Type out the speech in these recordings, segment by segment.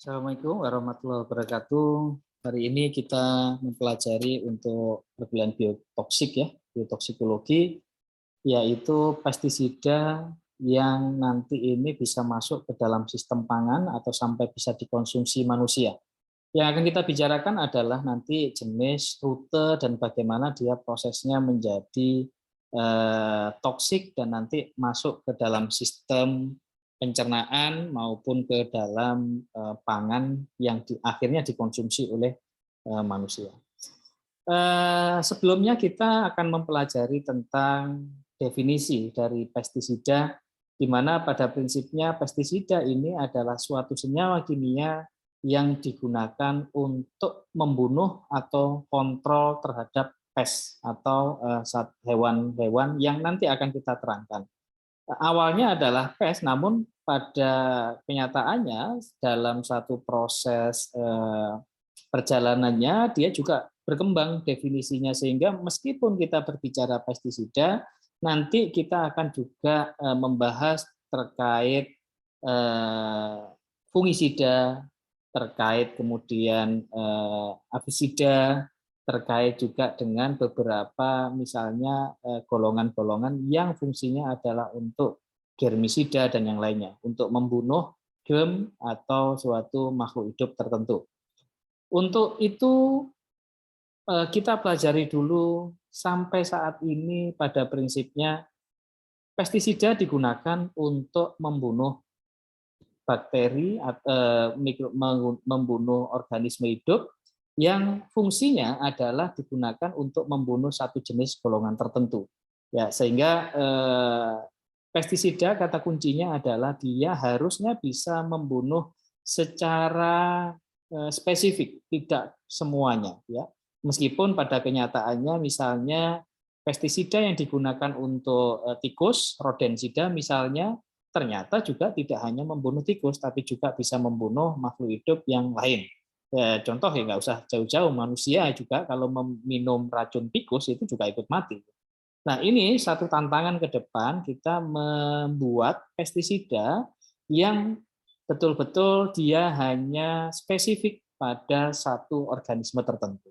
Assalamualaikum warahmatullahi wabarakatuh. Hari ini kita mempelajari untuk perkuliahan biotoksik ya, biotoksikologi, yaitu pestisida yang nanti ini bisa masuk ke dalam sistem pangan atau sampai bisa dikonsumsi manusia. Yang akan kita bicarakan adalah nanti jenis, rute, dan bagaimana dia prosesnya menjadi toksik dan nanti masuk ke dalam sistem pencernaan maupun ke dalam pangan yang akhirnya dikonsumsi oleh manusia. Sebelumnya kita akan mempelajari tentang definisi dari pestisida, di mana pada prinsipnya pestisida ini adalah suatu senyawa kimia yang digunakan untuk membunuh atau kontrol terhadap pest atau hewan-hewan yang nanti akan kita terangkan. Awalnya adalah pest, namun pada kenyataannya dalam satu proses perjalanannya dia juga berkembang definisinya, sehingga meskipun kita berbicara pestisida, nanti kita akan juga membahas terkait fungisida, terkait kemudian aphisida, terkait juga dengan beberapa misalnya golongan-golongan yang fungsinya adalah untuk germisida dan yang lainnya, untuk membunuh germ atau suatu makhluk hidup tertentu. Untuk itu kita pelajari dulu sampai saat ini pada prinsipnya pestisida digunakan untuk membunuh bakteri, membunuh organisme hidup yang fungsinya adalah digunakan untuk membunuh satu jenis golongan tertentu. Ya, sehingga pestisida kata kuncinya adalah dia harusnya bisa membunuh secara spesifik, tidak semuanya. Ya, meskipun pada kenyataannya misalnya pestisida yang digunakan untuk tikus, rodensida misalnya, ternyata juga tidak hanya membunuh tikus, tapi juga bisa membunuh makhluk hidup yang lain. Ya, contoh ya nggak usah jauh-jauh, manusia juga kalau meminum racun tikus itu juga ikut mati. Nah, ini satu tantangan ke depan, kita membuat pestisida yang betul-betul dia hanya spesifik pada satu organisme tertentu.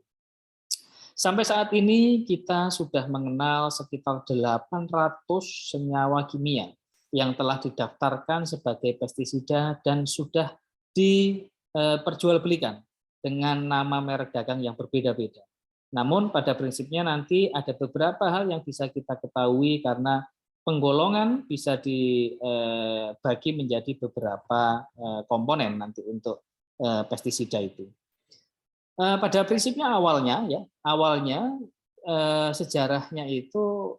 Sampai saat ini kita sudah mengenal sekitar 800 senyawa kimia yang telah didaftarkan sebagai pestisida dan sudah diperjualbelikan dengan nama merek dagang yang berbeda-beda. Namun pada prinsipnya nanti ada beberapa hal yang bisa kita ketahui karena penggolongan bisa dibagi menjadi beberapa komponen nanti untuk pestisida itu. Pada prinsipnya awalnya sejarahnya itu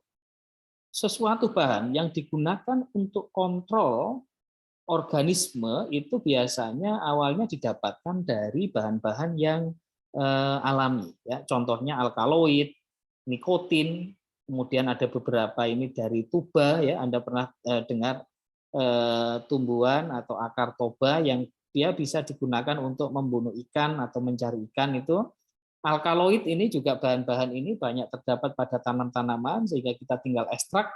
sesuatu bahan yang digunakan untuk kontrol organisme itu biasanya awalnya didapatkan dari bahan-bahan yang alami. Ya. Contohnya alkaloid, nikotin, kemudian ada beberapa ini dari tuba. Ya, Anda pernah dengar tumbuhan atau akar toba yang dia bisa digunakan untuk membunuh ikan atau mencari ikan itu. Alkaloid ini juga bahan-bahan ini banyak terdapat pada tanaman-tanaman sehingga kita tinggal ekstrak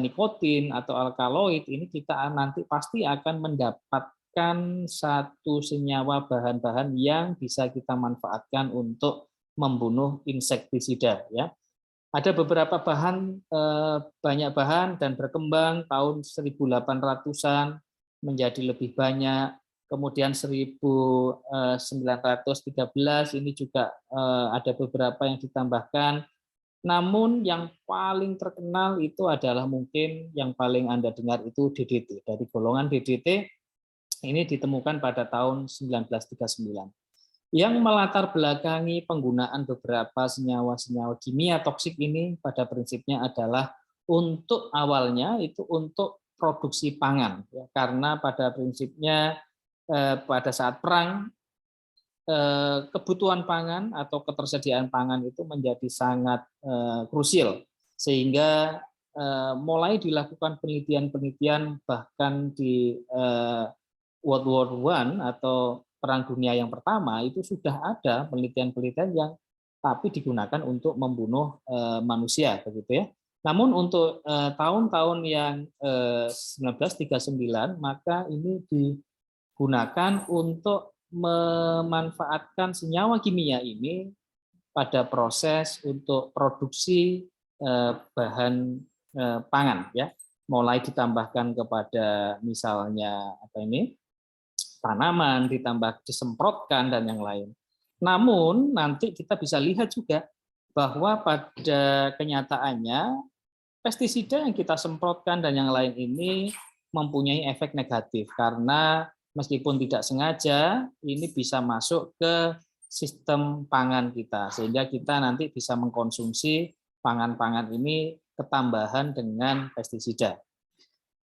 nikotin atau alkaloid ini kita nanti pasti akan mendapatkan satu senyawa bahan-bahan yang bisa kita manfaatkan untuk membunuh insektisida ya. Ada beberapa bahan, banyak bahan dan berkembang tahun 1800-an menjadi lebih banyak. Kemudian 1913 ini juga ada beberapa yang ditambahkan. Namun yang paling terkenal itu adalah mungkin yang paling Anda dengar itu DDT. Dari golongan DDT ini ditemukan pada tahun 1939. Yang melatar belakangi penggunaan beberapa senyawa-senyawa kimia toksik ini pada prinsipnya adalah untuk awalnya itu untuk produksi pangan. Ya, karena pada prinsipnya pada saat perang kebutuhan pangan atau ketersediaan pangan itu menjadi sangat krusial sehingga mulai dilakukan penelitian-penelitian bahkan di World War I atau Perang Dunia yang pertama itu sudah ada penelitian-penelitian yang tapi digunakan untuk membunuh manusia begitu ya. Namun untuk tahun-tahun yang 1939 maka ini gunakan untuk memanfaatkan senyawa kimia ini pada proses untuk produksi bahan pangan, ya, mulai ditambahkan kepada misalnya tanaman, ditambah disemprotkan dan yang lain. Namun nanti kita bisa lihat juga bahwa pada kenyataannya pestisida yang kita semprotkan dan yang lain ini mempunyai efek negatif karena meskipun tidak sengaja ini bisa masuk ke sistem pangan kita sehingga kita nanti bisa mengkonsumsi pangan-pangan ini ketambahan dengan pestisida.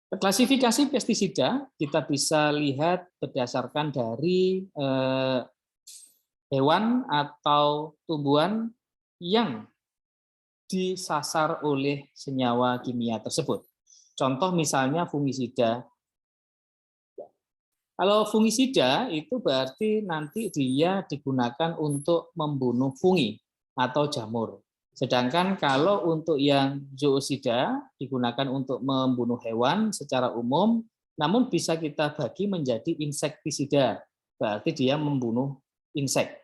Klasifikasi pestisida kita bisa lihat berdasarkan dari hewan atau tumbuhan yang disasar oleh senyawa kimia tersebut. Contoh misalnya fungisida. Kalau fungisida itu berarti nanti dia digunakan untuk membunuh fungi atau jamur. Sedangkan kalau untuk yang zoosida digunakan untuk membunuh hewan secara umum, namun bisa kita bagi menjadi insektisida, berarti dia membunuh insek.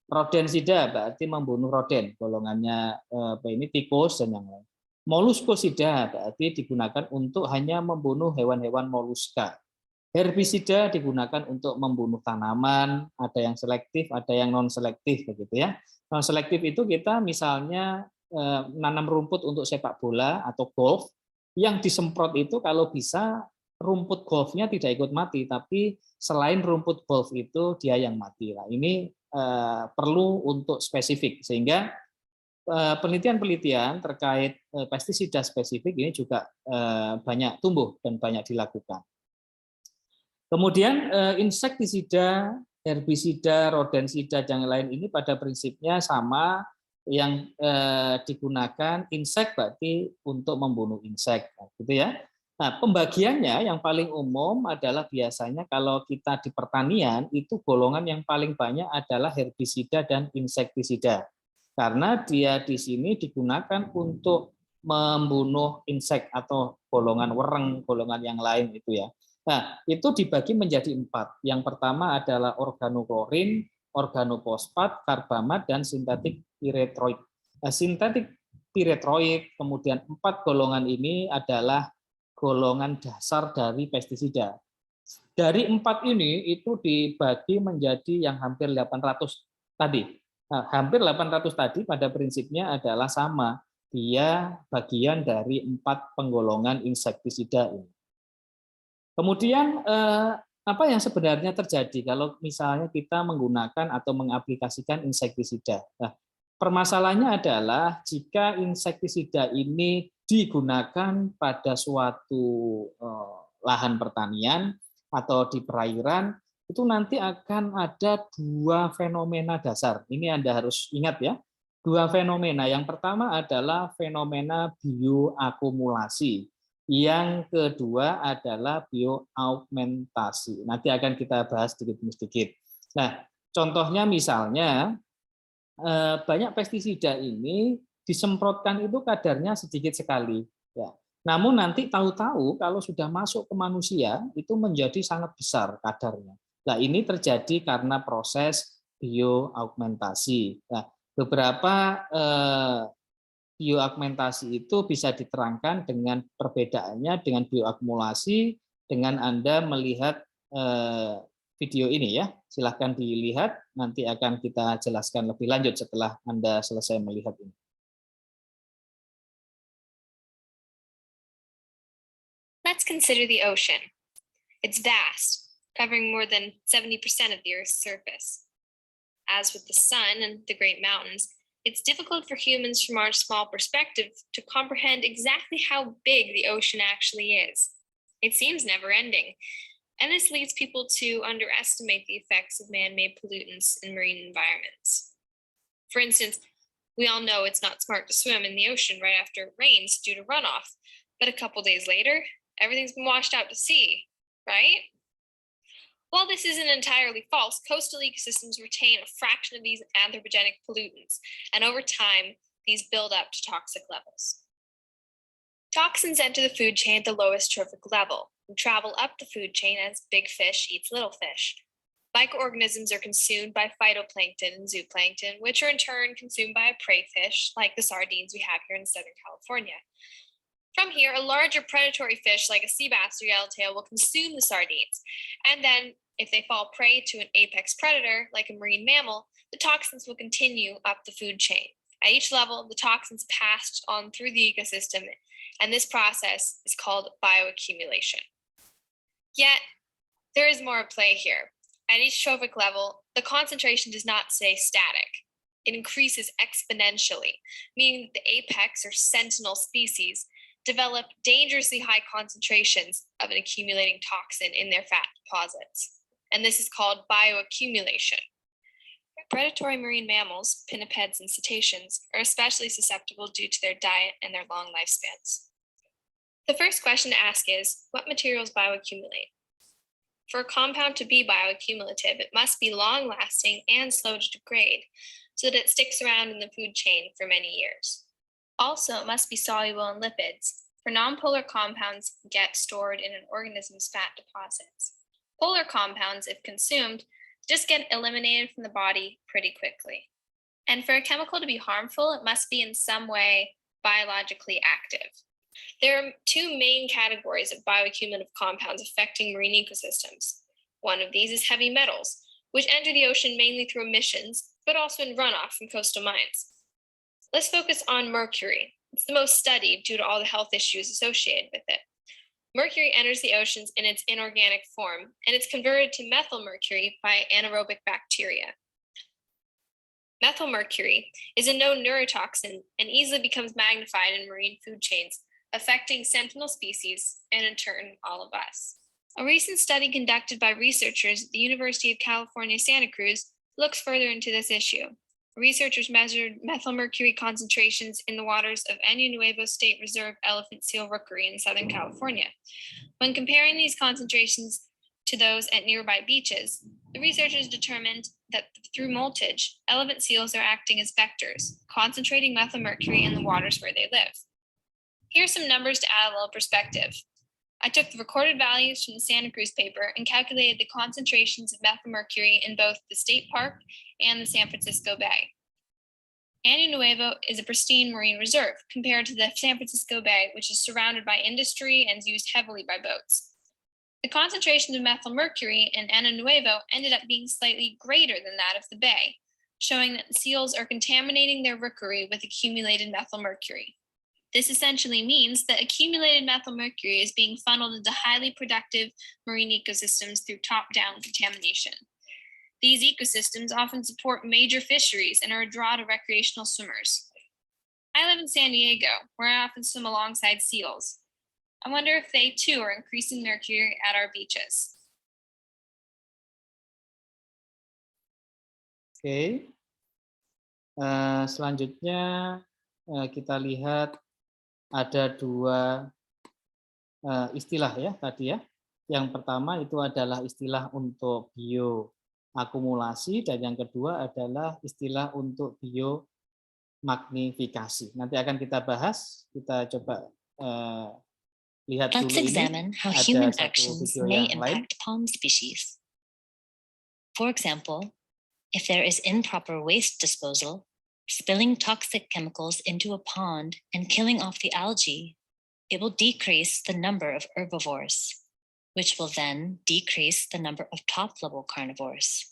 Rodensida berarti membunuh roden, golongannya tikus dan yang lain. Moluskosida berarti digunakan untuk hanya membunuh hewan-hewan moluska. Herbisida digunakan untuk membunuh tanaman, ada yang selektif, ada yang non selektif begitu ya. Non selektif itu kita misalnya menanam rumput untuk sepak bola atau golf, yang disemprot itu kalau bisa rumput golfnya tidak ikut mati, tapi selain rumput golf itu dia yang mati. Nah, ini perlu untuk spesifik sehingga penelitian-penelitian terkait pestisida spesifik ini juga banyak tumbuh dan banyak dilakukan. Kemudian insektisida, herbisida, rodensida dan lain ini pada prinsipnya sama, yang digunakan insek berarti untuk membunuh insek, gitu ya. Nah, pembagiannya yang paling umum adalah biasanya kalau kita di pertanian itu golongan yang paling banyak adalah herbisida dan insektisida. Karena dia di sini digunakan untuk membunuh insek atau golongan wereng, golongan yang lain itu ya. Nah, itu dibagi menjadi 4. Yang pertama adalah organoklorin, organofosfat, karbamat, dan sintetik piretroid. Nah, sintetik piretroid, kemudian 4 golongan ini adalah golongan dasar dari pestisida. Dari 4 ini itu dibagi menjadi yang hampir 800 tadi. Nah, hampir 800 tadi pada prinsipnya adalah sama. Dia bagian dari 4 penggolongan insektisida ini. Kemudian apa yang sebenarnya terjadi kalau misalnya kita menggunakan atau mengaplikasikan insektisida? Nah, permasalahannya adalah jika insektisida ini digunakan pada suatu lahan pertanian atau di perairan, itu nanti akan ada 2 fenomena dasar. Ini Anda harus ingat ya. 2 fenomena. Yang pertama adalah fenomena bioakumulasi. Yang kedua adalah bioaugmentasi. Nanti akan kita bahas sedikit demi sedikit. Nah, contohnya misalnya banyak pestisida ini disemprotkan itu kadarnya sedikit sekali. Ya. Namun nanti tahu-tahu kalau sudah masuk ke manusia itu menjadi sangat besar kadarnya. Nah, ini terjadi karena proses bioaugmentasi. Nah, beberapa bioaugmentasi itu bisa diterangkan dengan perbedaannya dengan bioakumulasi dengan Anda melihat video ini ya. Silahkan dilihat, nanti akan kita jelaskan lebih lanjut setelah Anda selesai melihat ini. Let's consider the ocean. It's vast, covering more than 70% of the Earth's surface. As with the sun and the great mountains, it's difficult for humans from our small perspective to comprehend exactly how big the ocean actually is. It seems never-ending, and this leads people to underestimate the effects of man-made pollutants in marine environments. For instance, we all know it's not smart to swim in the ocean right after it rains due to runoff, but a couple days later, everything's been washed out to sea, right? While this isn't entirely false, coastal ecosystems retain a fraction of these anthropogenic pollutants, and over time, these build up to toxic levels. Toxins enter the food chain at the lowest trophic level and travel up the food chain as big fish eats little fish. Microorganisms are consumed by phytoplankton and zooplankton, which are in turn consumed by a prey fish, like the sardines we have here in Southern California. From here, a larger predatory fish like a sea bass or yellowtail will consume the sardines, and then if they fall prey to an apex predator, like a marine mammal, the toxins will continue up the food chain. At each level, the toxins passed on through the ecosystem, and this process is called bioaccumulation. Yet, there is more at play here. At each trophic level, the concentration does not stay static. It increases exponentially, meaning that the apex or sentinel species develop dangerously high concentrations of an accumulating toxin in their fat deposits. And this is called bioaccumulation. Predatory marine mammals, pinnipeds and cetaceans, are especially susceptible due to their diet and their long lifespans. The first question to ask is, what materials bioaccumulate? For a compound to be bioaccumulative, it must be long-lasting and slow to degrade, so that it sticks around in the food chain for many years. Also, it must be soluble in lipids, for nonpolar compounds get stored in an organism's fat deposits. Polar compounds, if consumed, just get eliminated from the body pretty quickly. And for a chemical to be harmful, it must be in some way biologically active. There are two main categories of bioaccumulative compounds affecting marine ecosystems. One of these is heavy metals, which enter the ocean mainly through emissions, but also in runoff from coastal mines. Let's focus on mercury. It's the most studied due to all the health issues associated with it. Mercury enters the oceans in its inorganic form, and it's converted to methylmercury by anaerobic bacteria. Methylmercury is a known neurotoxin and easily becomes magnified in marine food chains, affecting sentinel species and in turn all of us. A recent study conducted by researchers at the University of California, Santa Cruz looks further into this issue. Researchers measured methylmercury concentrations in the waters of Año Nuevo State Reserve elephant seal rookery in Southern California. When comparing these concentrations to those at nearby beaches, the researchers determined that through moltage, elephant seals are acting as vectors, concentrating methylmercury in the waters where they live. Here's some numbers to add a little perspective. I took the recorded values from the Santa Cruz paper and calculated the concentrations of methylmercury in both the state park and the San Francisco Bay. Año Nuevo is a pristine marine reserve compared to the San Francisco Bay, which is surrounded by industry and is used heavily by boats. The concentration of methylmercury in Año Nuevo ended up being slightly greater than that of the bay, showing that the seals are contaminating their rookery with accumulated methylmercury. This essentially means that accumulated methylmercury is being funneled into highly productive marine ecosystems through top-down contamination. These ecosystems often support major fisheries and are a draw to recreational swimmers. I live in San Diego, where I often swim alongside seals. I wonder if they too are increasing mercury at our beaches. Oke. Selanjutnya kita lihat ada dua istilah ya tadi ya. Yang pertama itu adalah istilah untuk bioakumulasi dan yang kedua adalah istilah untuk biomagnifikasi. Nanti akan kita bahas, kita coba lihat dulu Let's ini. examine how Ada human satu actions video may yang lain. impact palm species. For example, if there is improper waste disposal, spilling toxic chemicals into a pond and killing off the algae, it will decrease the number of herbivores, which will then decrease the number of top-level carnivores.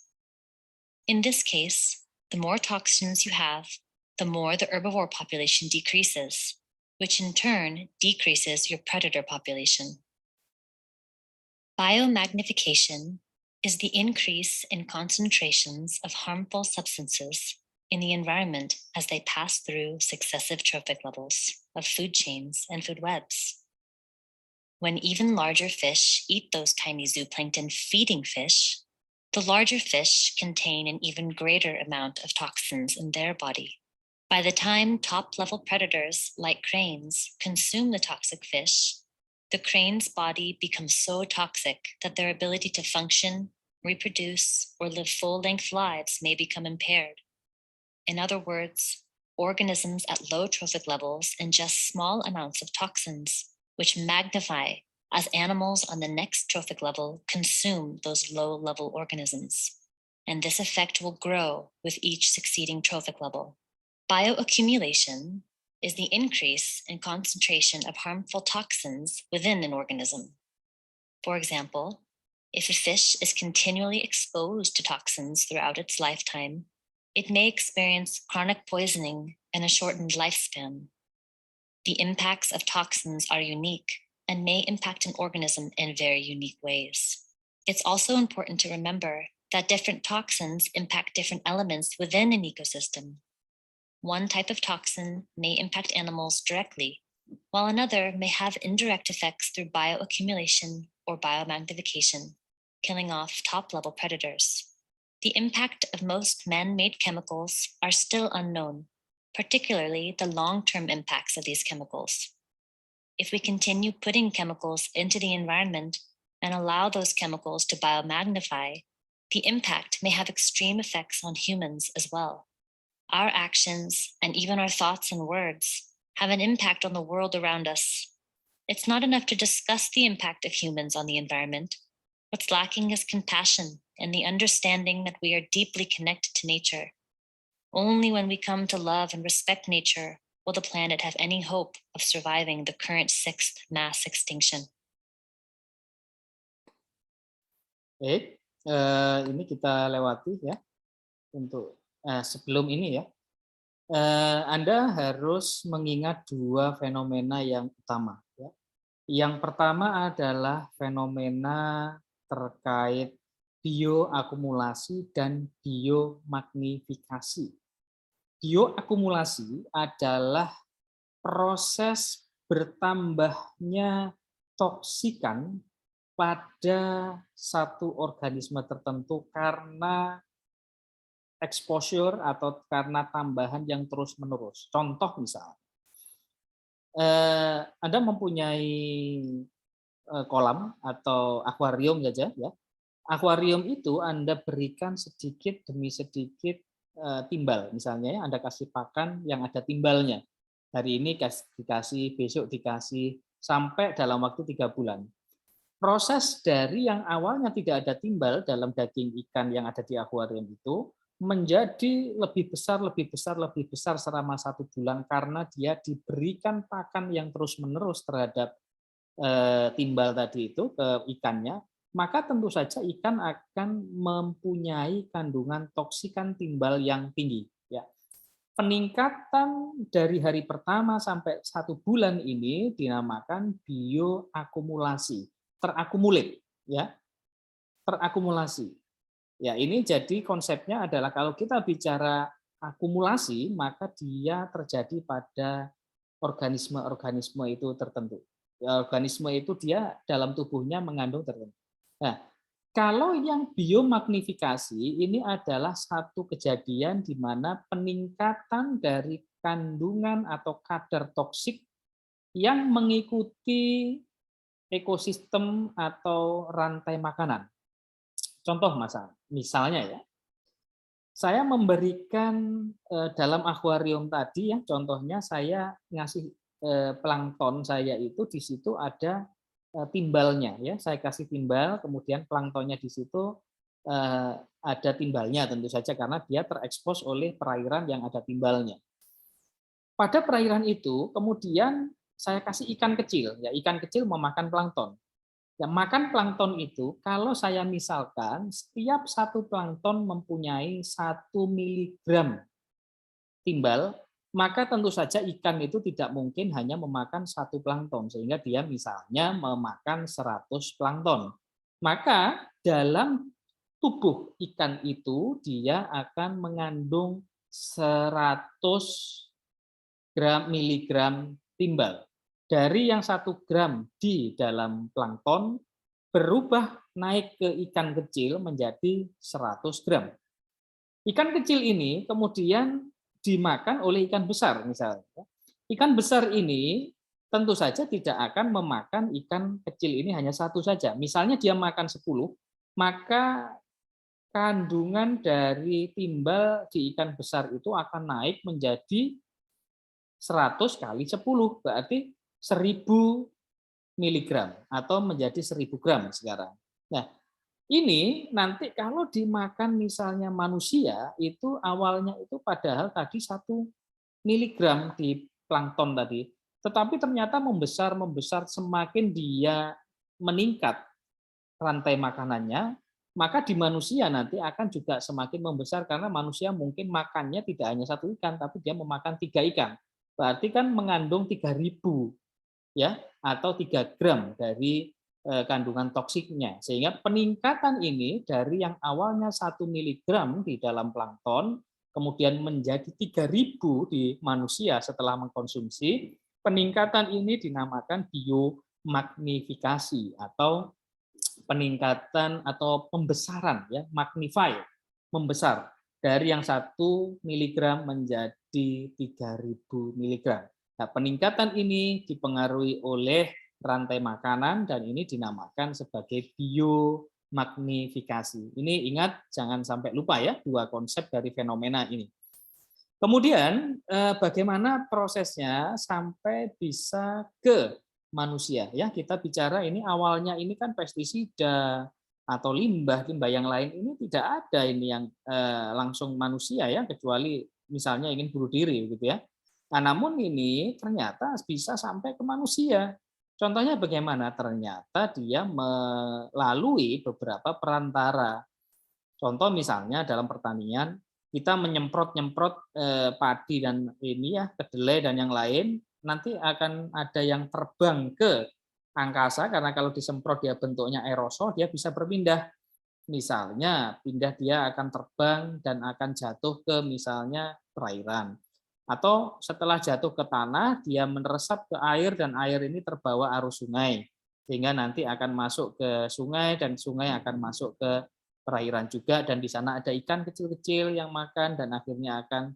In this case, the more toxins you have, the more the herbivore population decreases, which in turn decreases your predator population. Biomagnification is the increase in concentrations of harmful substances in the environment as they pass through successive trophic levels of food chains and food webs. When even larger fish eat those tiny zooplankton feeding fish, the larger fish contain an even greater amount of toxins in their body. By the time top-level predators like cranes consume the toxic fish, the crane's body becomes so toxic that their ability to function, reproduce, or live full-length lives may become impaired. In other words, organisms at low trophic levels ingest small amounts of toxins, which magnify as animals on the next trophic level consume those low-level organisms. And this effect will grow with each succeeding trophic level. Bioaccumulation is the increase in concentration of harmful toxins within an organism. For example, if a fish is continually exposed to toxins throughout its lifetime, it may experience chronic poisoning and a shortened lifespan. The impacts of toxins are unique and may impact an organism in very unique ways. It's also important to remember that different toxins impact different elements within an ecosystem. One type of toxin may impact animals directly, while another may have indirect effects through bioaccumulation or biomagnification, killing off top-level predators. The impact of most man-made chemicals are still unknown, particularly the long-term impacts of these chemicals. If we continue putting chemicals into the environment and allow those chemicals to biomagnify, the impact may have extreme effects on humans as well. Our actions and even our thoughts and words have an impact on the world around us. It's not enough to discuss the impact of humans on the environment. What's lacking is compassion and the understanding that we are deeply connected to nature. Only when we come to love and respect nature will the planet have any hope of surviving the current 6th mass extinction. Baik, ini kita lewati ya untuk sebelum ini ya. Anda harus mengingat dua fenomena yang utama. Ya. Yang pertama adalah fenomena terkait bioakumulasi dan biomagnifikasi. Bioakumulasi adalah proses bertambahnya toksikan pada satu organisme tertentu karena exposure atau karena tambahan yang terus-menerus. Contoh misalnya, Anda mempunyai kolam atau akuarium saja, ya. Akuarium itu Anda berikan sedikit demi sedikit timbal, misalnya ya, Anda kasih pakan yang ada timbalnya. Hari ini dikasih, besok dikasih, sampai dalam waktu 3 bulan. Proses dari yang awalnya tidak ada timbal dalam daging ikan yang ada di akuarium itu menjadi lebih besar, lebih besar, lebih besar selama 1 bulan karena dia diberikan pakan yang terus-menerus terhadap timbal tadi itu ke ikannya, maka tentu saja ikan akan mempunyai kandungan toksikan timbal yang tinggi. Ya. Peningkatan dari hari pertama sampai 1 bulan ini dinamakan bioakumulasi, terakumulasi, ya, terakumulasi. Ya, ini jadi konsepnya adalah kalau kita bicara akumulasi, maka dia terjadi pada organisme-organisme itu tertentu. Ya, organisme itu dia dalam tubuhnya mengandung tertentu. Nah, kalau yang biomagnifikasi ini adalah satu kejadian di mana peningkatan dari kandungan atau kadar toksik yang mengikuti ekosistem atau rantai makanan. Contoh misalnya ya, saya memberikan dalam akuarium tadi ya, contohnya saya ngasih plankton saya itu di situ ada timbalnya ya, saya kasih timbal, kemudian planktonnya di situ ada timbalnya tentu saja karena dia terekspos oleh perairan yang ada timbalnya. Pada perairan itu kemudian saya kasih ikan kecil, ya ikan kecil memakan plankton. Ya, makan plankton itu kalau saya misalkan setiap satu plankton mempunyai 1 miligram timbal, maka tentu saja ikan itu tidak mungkin hanya memakan 1 plankton, sehingga dia misalnya memakan 100 plankton. Maka dalam tubuh ikan itu dia akan mengandung 100 miligram timbal. Dari yang 1 gram di dalam plankton berubah naik ke ikan kecil menjadi 100 gram. Ikan kecil ini kemudian dimakan oleh ikan besar misalnya. Ikan besar ini tentu saja tidak akan memakan ikan kecil ini hanya 1 saja. Misalnya dia makan 10, maka kandungan dari timbal di ikan besar itu akan naik menjadi 100 kali 10, berarti 1000 miligram atau menjadi 1000 gram sekarang. Nah, ini nanti kalau dimakan misalnya manusia, itu awalnya itu padahal tadi 1 miligram di plankton tadi, tetapi ternyata membesar semakin dia meningkat rantai makanannya, maka di manusia nanti akan juga semakin membesar karena manusia mungkin makannya tidak hanya 1 ikan, tapi dia memakan 3 ikan. Berarti kan mengandung 3000 ya atau 3 gram dari kandungan toksiknya. Sehingga peningkatan ini dari yang awalnya 1 miligram di dalam plankton kemudian menjadi 3000 di manusia setelah mengkonsumsi, peningkatan ini dinamakan biomagnifikasi atau peningkatan atau pembesaran ya, magnify, membesar dari yang 1 miligram menjadi 3000 miligram. Nah, peningkatan ini dipengaruhi oleh rantai makanan dan ini dinamakan sebagai biomagnifikasi. Ini ingat jangan sampai lupa ya dua konsep dari fenomena ini. Kemudian bagaimana prosesnya sampai bisa ke manusia ya, kita bicara ini awalnya ini kan pestisida atau limbah yang lain ini tidak ada ini yang langsung manusia ya, kecuali misalnya ingin bunuh diri gitu ya. Nah, namun ini ternyata bisa sampai ke manusia. Contohnya bagaimana? Ternyata dia melalui beberapa perantara. Contoh misalnya dalam pertanian kita menyemprot-nyemprot padi dan ini ya, kedelai dan yang lain, nanti akan ada yang terbang ke angkasa karena kalau disemprot dia bentuknya aerosol, dia bisa berpindah. Misalnya pindah dia akan terbang dan akan jatuh ke misalnya perairan. Atau setelah jatuh ke tanah, dia meresap ke air dan air ini terbawa arus sungai. Sehingga nanti akan masuk ke sungai dan sungai akan masuk ke perairan juga dan di sana ada ikan kecil-kecil yang makan dan akhirnya akan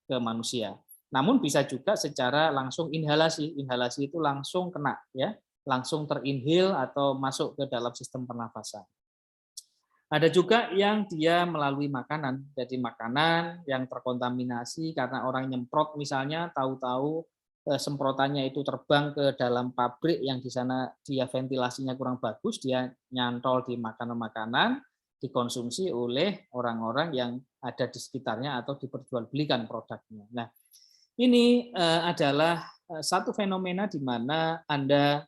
ke manusia. Namun bisa juga secara langsung inhalasi. Inhalasi itu langsung kena ya, langsung terinhil atau masuk ke dalam sistem pernafasan. Ada juga yang dia melalui makanan. Jadi makanan yang terkontaminasi karena orang nyemprot misalnya tahu-tahu semprotannya itu terbang ke dalam pabrik yang di sana dia ventilasinya kurang bagus, dia nyantol di makanan-makanan, dikonsumsi oleh orang-orang yang ada di sekitarnya atau diperjualbelikan produknya. Nah, ini adalah satu fenomena di mana Anda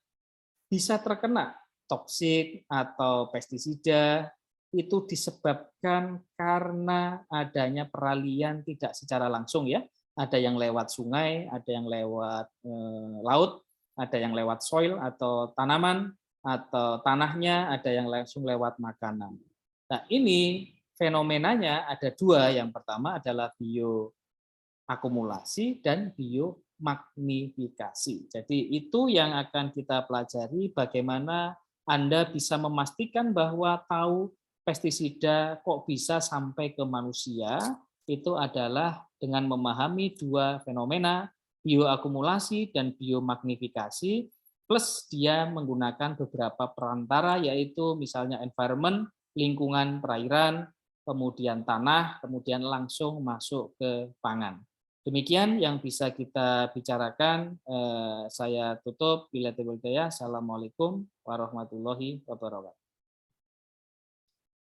bisa terkena toksik atau pestisida itu disebabkan karena adanya peralihan tidak secara langsung ya. Ada yang lewat sungai, ada yang lewat laut, ada yang lewat soil atau tanaman atau tanahnya, ada yang langsung lewat makanan. Nah, ini fenomenanya ada dua. Yang pertama adalah bioakumulasi dan biomagnifikasi. Jadi itu yang akan kita pelajari bagaimana Anda bisa memastikan bahwa tahu pestisida kok bisa sampai ke manusia, itu adalah dengan memahami dua fenomena, bioakumulasi dan biomagnifikasi, plus dia menggunakan beberapa perantara, yaitu misalnya environment, lingkungan perairan, kemudian tanah, kemudian langsung masuk ke pangan. Demikian yang bisa kita bicarakan. Saya tutup. Assalamualaikum warahmatullahi wabarakatuh.